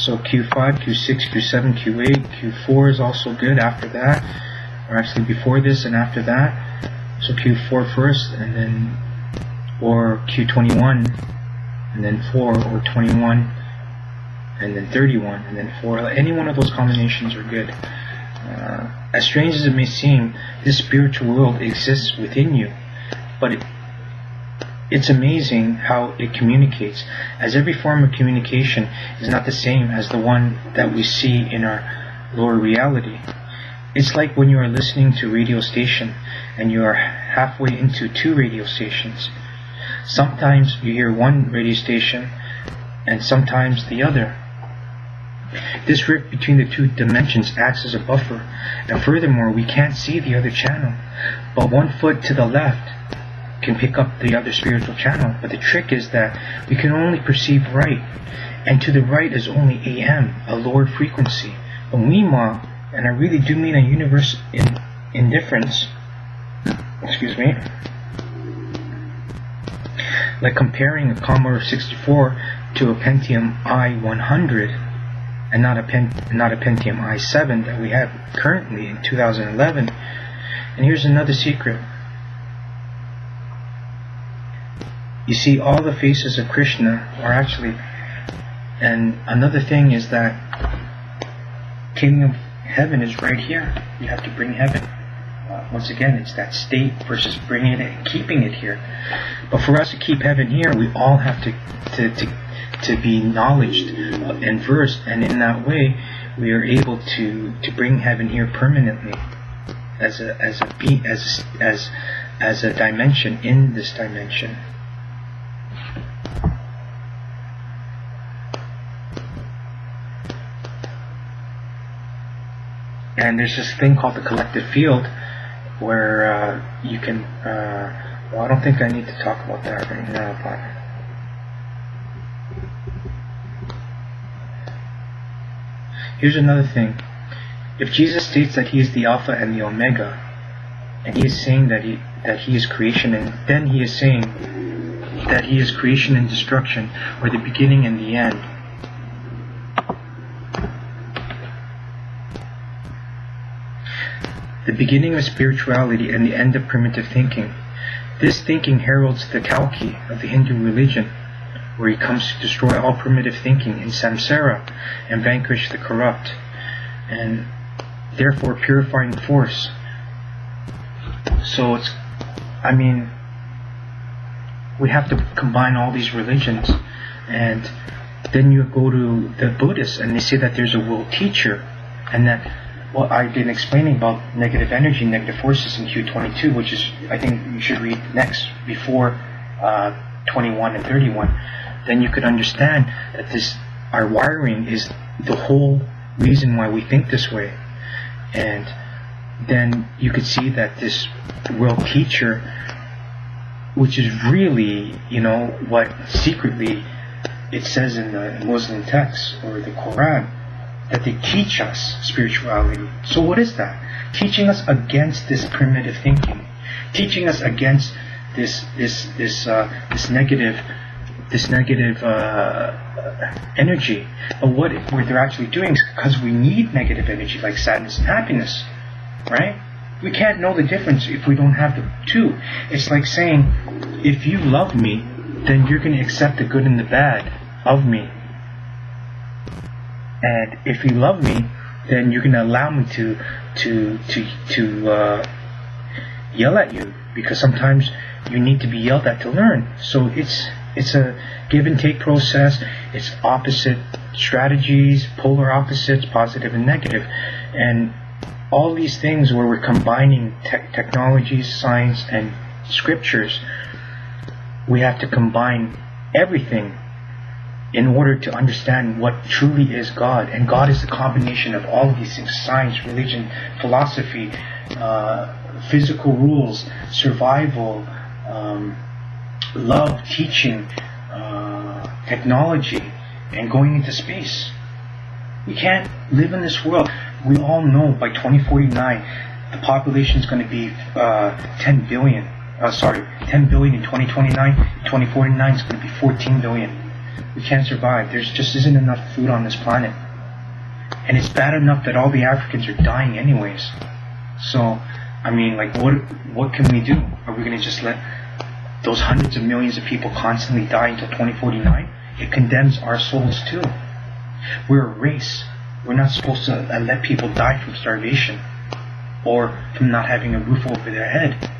So Q5, Q6, Q7, Q8, Q4 is also good after that, or actually before this and after that. So Q4 first, and then, or Q21, and then 4, or 21, and then 31, and then 4. Any one of those combinations are good. As strange as it may seem, this spiritual world exists within you, but it's amazing how it communicates, as every form of communication is not the same as the one that we see in our lower reality. It's like when you are listening to a radio station and you are halfway into 2 radio stations. Sometimes you hear one radio station and sometimes the other. This rift between the 2 dimensions acts as a buffer, and furthermore, we can't see the other channel, but 1 foot to the left can pick up the other spiritual channel. But the trick is that we can only perceive right, and to the right is only AM, a lower frequency. But meanwhile, and I really do mean a universe in difference, excuse me, like comparing a Commodore 64 to a Pentium i100, and not a Pentium i7 that we have currently in 2011. And here's another secret. You see, all the faces of Krishna are actually, and another thing is that Kingdom of Heaven is right here. You have to bring heaven. Once again, it's that state versus bringing it and keeping it here. But for us to keep heaven here, we all have to be knowledged and versed, and in that way, we are able to bring heaven here permanently as a dimension in this dimension. And there's this thing called the collective field, where you can, well, I don't think I need to talk about that right now, but here's another thing. If Jesus states that he is the Alpha and the Omega, and he is saying that he is creation, and then he is saying that he is creation and destruction, or the beginning and the end, the beginning of spirituality and the end of primitive thinking. This thinking heralds the Kalki of the Hindu religion, where he comes to destroy all primitive thinking in samsara and vanquish the corrupt, and therefore purifying force. So it's, I mean, we have to combine all these religions, and then you go to the Buddhists and they say that there's a world teacher, and that what I've been explaining about negative energy, negative forces in Q-22, which is, I think you should read next, before 21 and 31, then you could understand that this, our wiring is the whole reason why we think this way. And then you could see that this world teacher, which is really, you know, what secretly it says in the Muslim texts or the Quran, that they teach us spirituality. So what is that? Teaching us against this primitive thinking, teaching us against this negative energy. But what they're actually doing is, because we need negative energy like sadness and happiness, right? We can't know the difference if we don't have the 2. It's like saying, if you love me, then you're going to accept the good and the bad of me. And if you love me, then you're going to allow me to yell at you, because sometimes you need to be yelled at to learn. So it's a give and take process. It's opposite strategies, polar opposites, positive and negative, and all these things where we're combining technologies, science, and scriptures. We have to combine everything in order to understand what truly is God. And God is the combination of all of these things: science, religion, philosophy, physical rules, survival, love, teaching, technology, and going into space. We can't live in this world. We all know by 2049 the population is going to be 10 billion. 10 billion in 2029. In 2049 it's going to be 14 billion. we can't survive. There just isn't enough food on this planet. And it's bad enough that all the Africans are dying anyways. So, I mean, like, what can we do? Are we going to just let those hundreds of millions of people constantly die until 2049? It condemns our souls too. We're a race. We're not supposed to let people die from starvation or from not having a roof over their head.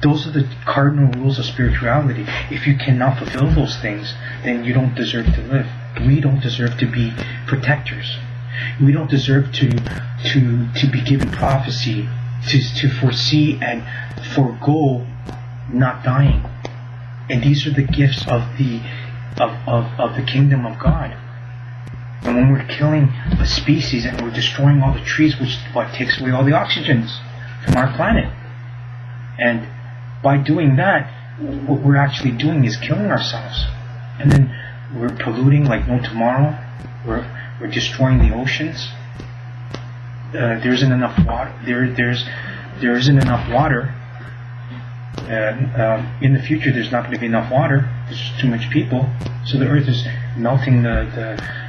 Those are the cardinal rules of spirituality. If you cannot fulfill those things, then you don't deserve to live. We don't deserve to be protectors. We don't deserve to be given prophecy, to foresee and forego not dying. And these are the gifts of the kingdom of God. And when we're killing a species and we're destroying all the trees, which takes away all the oxygens from our planet. And by doing that, what we're actually doing is killing ourselves. And then we're polluting like no tomorrow. We're destroying the oceans. There isn't enough water. There isn't enough water. In the future, there's not going to be enough water. There's just too much people. So the Earth is melting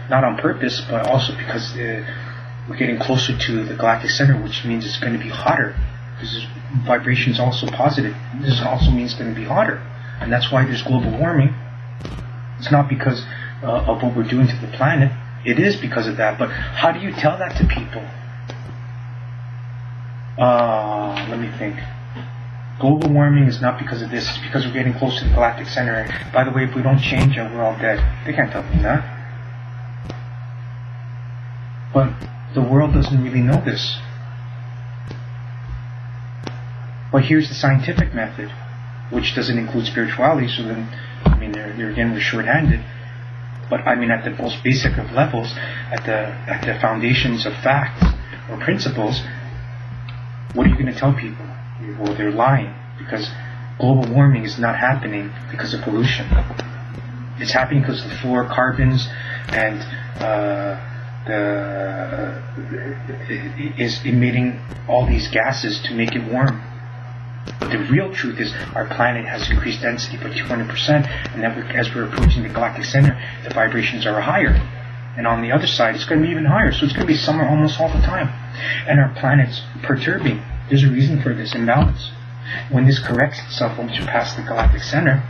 not on purpose, but also because we're getting closer to the galactic center, which means it's going to be hotter. Because vibration is also positive. This also means it's going to be hotter. And that's why there's global warming. It's not because of what we're doing to the planet. It is because of that. But how do you tell that to people? Let me think. Global warming is not because of this. It's because we're getting close to the galactic center. And by the way, if we don't change, we're all dead. They can't tell me that. But the world doesn't really know this. But here's the scientific method, which doesn't include spirituality. So then, I mean, we're short-handed. But I mean, at the most basic of levels, at the foundations of facts or principles, what are you going to tell people? Well, they're lying, because global warming is not happening because of pollution. It's happening because of the fluorocarbons and is emitting all these gases to make it warm. But the real truth is our planet has increased density by 200%, and that as we're approaching the galactic center, the vibrations are higher. And on the other side, it's going to be even higher. So it's going to be summer almost all the time. And our planet's perturbing. There's a reason for this imbalance. When this corrects itself once you pass the galactic center,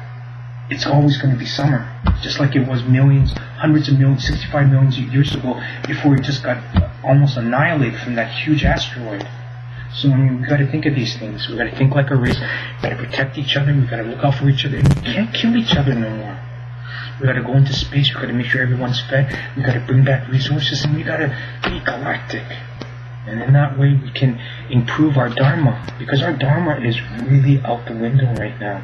it's always going to be summer. Just like it was millions, hundreds of millions, 65 million years ago, before it just got almost annihilated from that huge asteroid. So I mean, we've got to think of these things. We've got to think like a race. We've got to protect each other. We've got to look out for each other. And we can't kill each other no more. We've got to go into space. We've got to make sure everyone's fed. We've got to bring back resources. And we've got to be galactic. And in that way, we can improve our dharma. Because our dharma is really out the window right now.